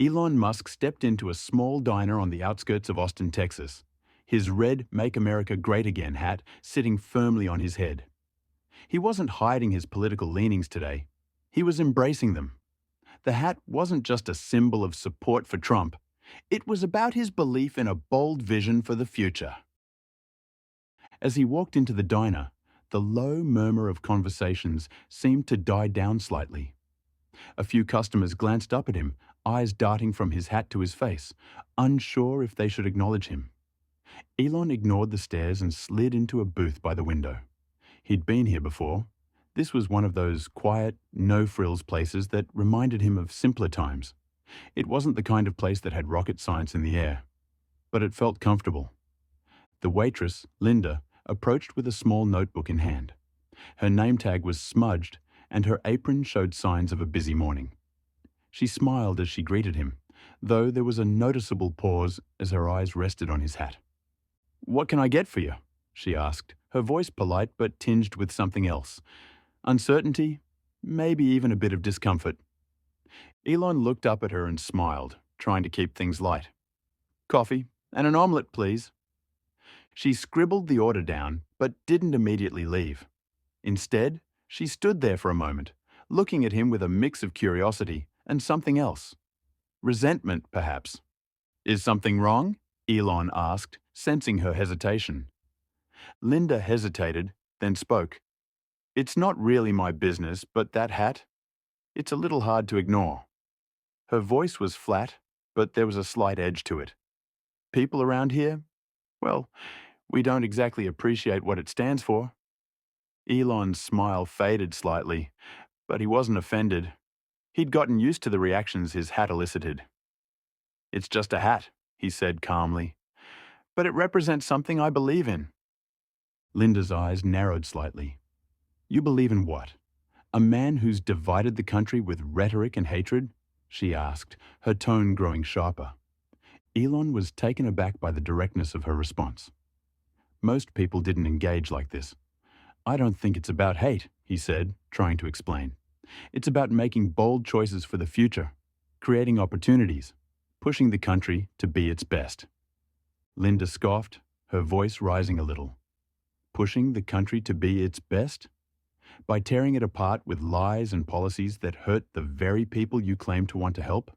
Elon Musk stepped into a small diner on the outskirts of Austin, Texas, his red Make America Great Again hat sitting firmly on his head. He wasn't hiding his political leanings today. He was embracing them. The hat wasn't just a symbol of support for Trump. It was about his belief in a bold vision for the future. As he walked into the diner, the low murmur of conversations seemed to die down slightly. A few customers glanced up at him, eyes darting from his hat to his face, unsure if they should acknowledge him. Elon ignored the stares and slid into a booth by the window. He'd been here before. This was one of those quiet, no-frills places that reminded him of simpler times. It wasn't the kind of place that had rocket science in the air, but it felt comfortable. The waitress, Linda, approached with a small notebook in hand. Her name tag was smudged, and her apron showed signs of a busy morning. She smiled as she greeted him, though there was a noticeable pause as her eyes rested on his hat. "What can I get for you?" she asked, her voice polite but tinged with something else. Uncertainty, maybe even a bit of discomfort. Elon looked up at her and smiled, trying to keep things light. "Coffee and an omelette, please." She scribbled the order down, but didn't immediately leave. Instead, she stood there for a moment, looking at him with a mix of curiosity and something else. Resentment, perhaps. "Is something wrong?" Elon asked, sensing her hesitation. Linda hesitated, then spoke. "It's not really my business, but that hat, it's a little hard to ignore." Her voice was flat, but there was a slight edge to it. "People around here? Well, we don't exactly appreciate what it stands for." Elon's smile faded slightly, but he wasn't offended. He'd gotten used to the reactions his hat elicited. "It's just a hat," he said calmly. "But it represents something I believe in." Linda's eyes narrowed slightly. "You believe in what? A man who's divided the country with rhetoric and hatred?" she asked, her tone growing sharper. Elon was taken aback by the directness of her response. Most people didn't engage like this. "I don't think it's about hate," he said, trying to explain. "It's about making bold choices for the future, creating opportunities, pushing the country to be its best." Linda scoffed, her voice rising a little. Pushing the country to be its best? By tearing it apart with lies and policies that hurt the very people you claim to want to help?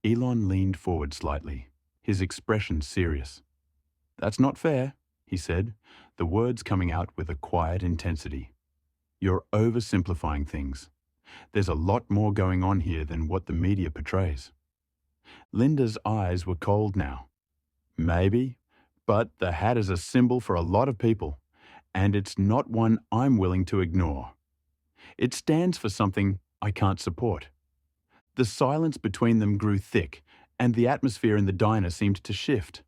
Elon leaned forward slightly, his expression serious. "That's not fair," he said, the words coming out with a quiet intensity. "You're oversimplifying things. There's a lot more going on here than what the media portrays." Linda's eyes were cold now. "Maybe, but the hat is a symbol for a lot of people, and it's not one I'm willing to ignore. It stands for something I can't support." The silence between them grew thick, and the atmosphere in the diner seemed to shift.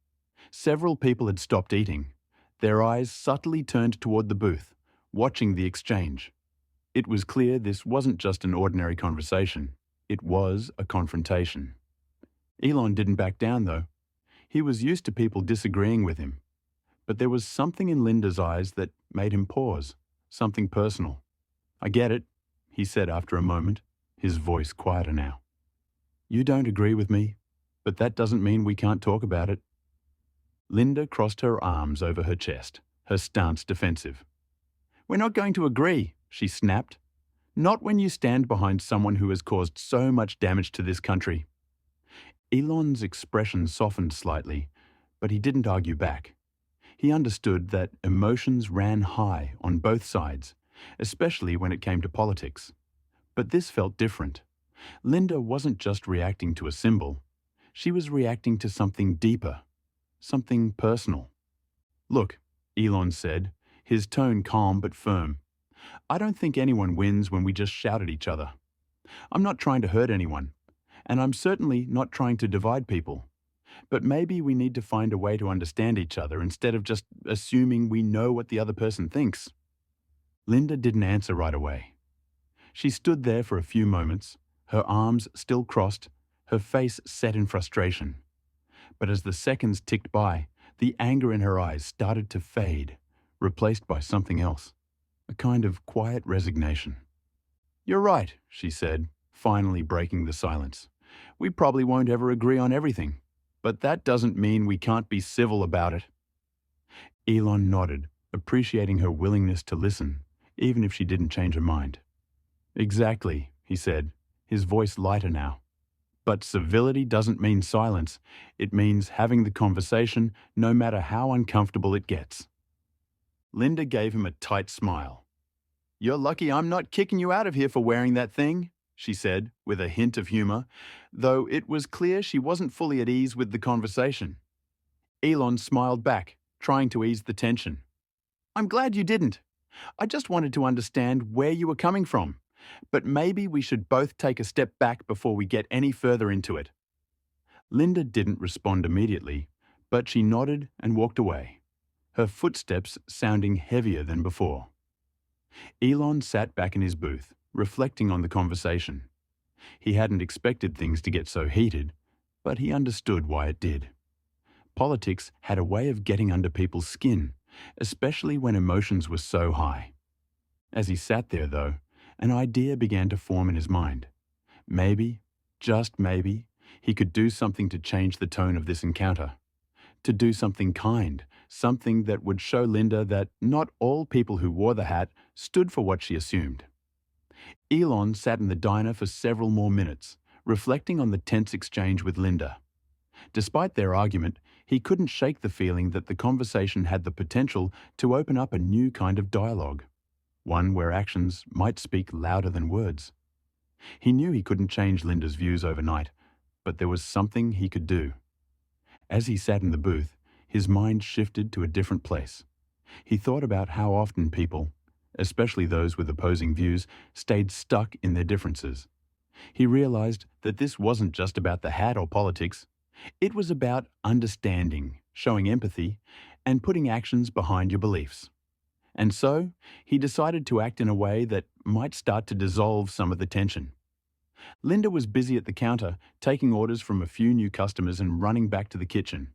Several people had stopped eating, their eyes subtly turned toward the booth, watching the exchange. It was clear this wasn't just an ordinary conversation. It was a confrontation. Elon didn't back down, though. He was used to people disagreeing with him. But there was something in Linda's eyes that made him pause, something personal. "I get it," he said after a moment, his voice quieter now. "You don't agree with me, but that doesn't mean we can't talk about it." Linda crossed her arms over her chest, her stance defensive. "We're not going to agree," she snapped. "Not when you stand behind someone who has caused so much damage to this country." Elon's expression softened slightly, but he didn't argue back. He understood that emotions ran high on both sides, especially when it came to politics. But this felt different. Linda wasn't just reacting to a symbol. She was reacting to something deeper, something personal. "Look," Elon said, his tone calm but firm. "I don't think anyone wins when we just shout at each other. I'm not trying to hurt anyone, and I'm certainly not trying to divide people. But maybe we need to find a way to understand each other instead of just assuming we know what the other person thinks." Linda didn't answer right away. She stood there for a few moments, her arms still crossed, her face set in frustration. But as the seconds ticked by, the anger in her eyes started to fade, replaced by something else, a kind of quiet resignation. "You're right," she said, finally breaking the silence. We probably won't ever agree on everything, but that doesn't mean we can't be civil about it." Elon nodded, appreciating her willingness to listen, even if she didn't change her mind. "Exactly," he said, his voice lighter now. "But civility doesn't mean silence. It means having the conversation no matter how uncomfortable it gets." Linda gave him a tight smile. "You're lucky I'm not kicking you out of here for wearing that thing," she said, with a hint of humor, though it was clear she wasn't fully at ease with the conversation. Elon smiled back, trying to ease the tension. "I'm glad you didn't. I just wanted to understand where you were coming from. But maybe we should both take a step back before we get any further into it." Linda didn't respond immediately, but she nodded and walked away, her footsteps sounding heavier than before. Elon sat back in his booth, reflecting on the conversation. He hadn't expected things to get so heated, but he understood why it did. Politics had a way of getting under people's skin, especially when emotions were so high. As he sat there, though, an idea began to form in his mind. Maybe, just maybe, he could do something to change the tone of this encounter. To do something kind, something that would show Linda that not all people who wore the hat stood for what she assumed. Elon sat in the diner for several more minutes, reflecting on the tense exchange with Linda. Despite their argument, he couldn't shake the feeling that the conversation had the potential to open up a new kind of dialogue, one where actions might speak louder than words. He knew he couldn't change Linda's views overnight, but there was something he could do. As he sat in the booth, his mind shifted to a different place. He thought about how often people, especially those with opposing views, stayed stuck in their differences. He realized that this wasn't just about the hat or politics. It was about understanding, showing empathy, and putting actions behind your beliefs. And so, he decided to act in a way that might start to dissolve some of the tension. Linda was busy at the counter, taking orders from a few new customers and running back to the kitchen.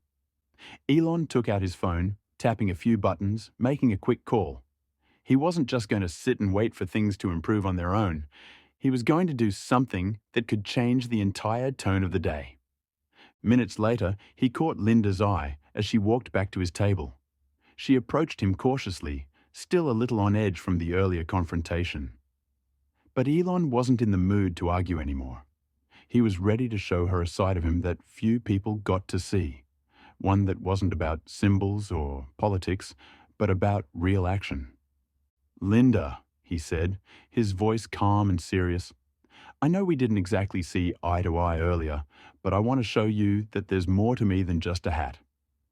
Elon took out his phone, tapping a few buttons, making a quick call. He wasn't just going to sit and wait for things to improve on their own. He was going to do something that could change the entire tone of the day. Minutes later, he caught Linda's eye as she walked back to his table. She approached him cautiously, still a little on edge from the earlier confrontation. But Elon wasn't in the mood to argue anymore. He was ready to show her a side of him that few people got to see, one that wasn't about symbols or politics, but about real action. "Linda," he said, his voice calm and serious, "I know we didn't exactly see eye to eye earlier, but I want to show you that there's more to me than just a hat.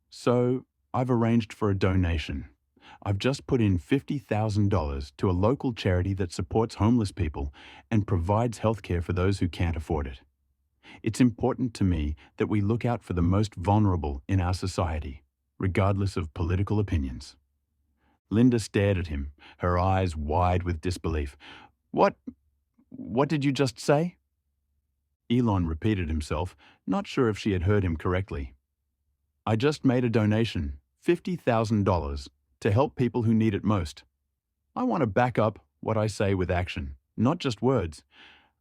So, I've arranged for a donation. I've just put in $50,000 to a local charity that supports homeless people and provides healthcare for those who can't afford it. It's important to me that we look out for the most vulnerable in our society, regardless of political opinions." Linda stared at him, her eyes wide with disbelief. What did you just say?" Elon repeated himself, not sure if she had heard him correctly. "I just made a donation, $50,000, to help people who need it most. I want to back up what I say with action, not just words.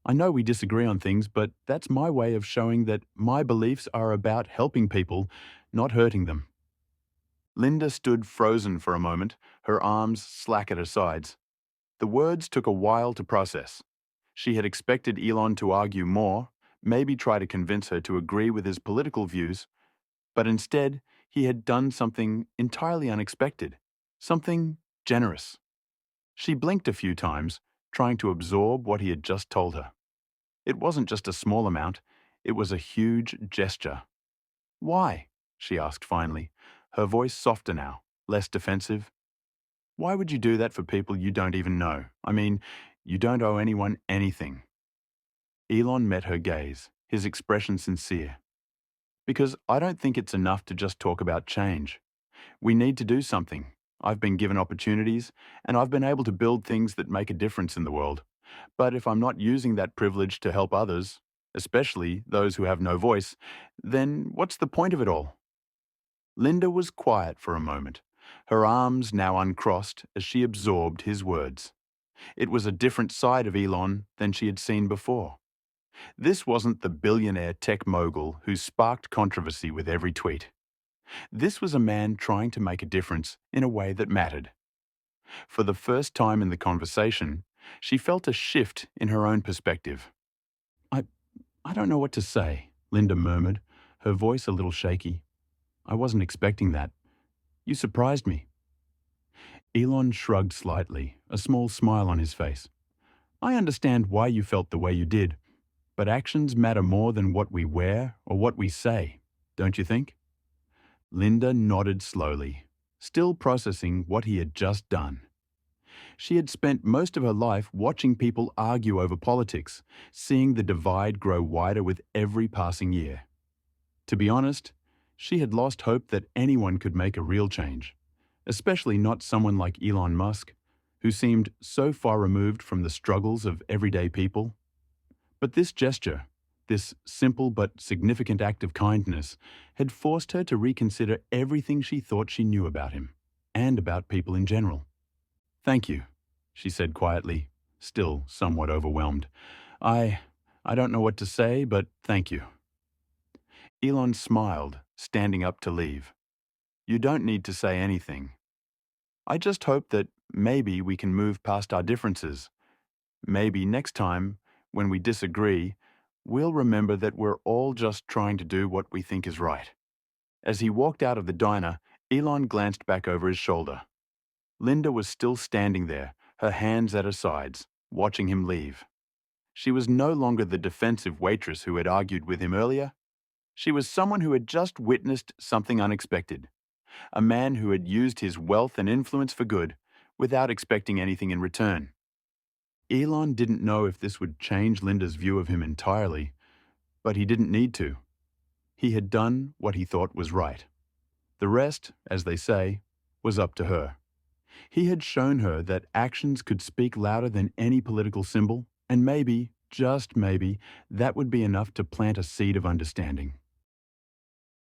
I know we disagree on things, but that's my way of showing that my beliefs are about helping people, not hurting them." Linda stood frozen for a moment, her arms slack at her sides. The words took a while to process. She had expected Elon to argue more, maybe try to convince her to agree with his political views, but instead he had done something entirely unexpected, something generous. She blinked a few times, trying to absorb what he had just told her. It wasn't just a small amount, it was a huge gesture. "Why?" she asked finally, her voice softer now, less defensive. "Why would you do that for people you don't even know? I mean, you don't owe anyone anything." Elon met her gaze, his expression sincere. "Because I don't think it's enough to just talk about change. We need to do something. I've been given opportunities, and I've been able to build things that make a difference in the world. But if I'm not using that privilege to help others, especially those who have no voice, then what's the point of it all?" Linda was quiet for a moment, her arms now uncrossed as she absorbed his words. It was a different side of Elon than she had seen before. This wasn't the billionaire tech mogul who sparked controversy with every tweet. This was a man trying to make a difference in a way that mattered. For the first time in the conversation, she felt a shift in her own perspective. I, I don't know what to say, Linda murmured, her voice a little shaky. I wasn't expecting that. You surprised me. Elon shrugged slightly, a small smile on his face. I understand why you felt the way you did, but actions matter more than what we wear or what we say, don't you think? Linda nodded slowly, still processing what he had just done. She had spent most of her life watching people argue over politics, seeing the divide grow wider with every passing year. To be honest, she had lost hope that anyone could make a real change, especially not someone like Elon Musk, who seemed so far removed from the struggles of everyday people. But this gesture, this simple but significant act of kindness, had forced her to reconsider everything she thought she knew about him, and about people in general. Thank you, she said quietly, still somewhat overwhelmed. I don't know what to say, but thank you. Elon smiled, standing up to leave. You don't need to say anything. I just hope that maybe we can move past our differences. Maybe next time, when we disagree, we'll remember that we're all just trying to do what we think is right. As he walked out of the diner, Elon glanced back over his shoulder. Linda was still standing there, her hands at her sides, watching him leave. She was no longer the defensive waitress who had argued with him earlier. She was someone who had just witnessed something unexpected, a man who had used his wealth and influence for good without expecting anything in return. Elon didn't know if this would change Linda's view of him entirely, but he didn't need to. He had done what he thought was right. The rest, as they say, was up to her. He had shown her that actions could speak louder than any political symbol, and maybe, just maybe, that would be enough to plant a seed of understanding.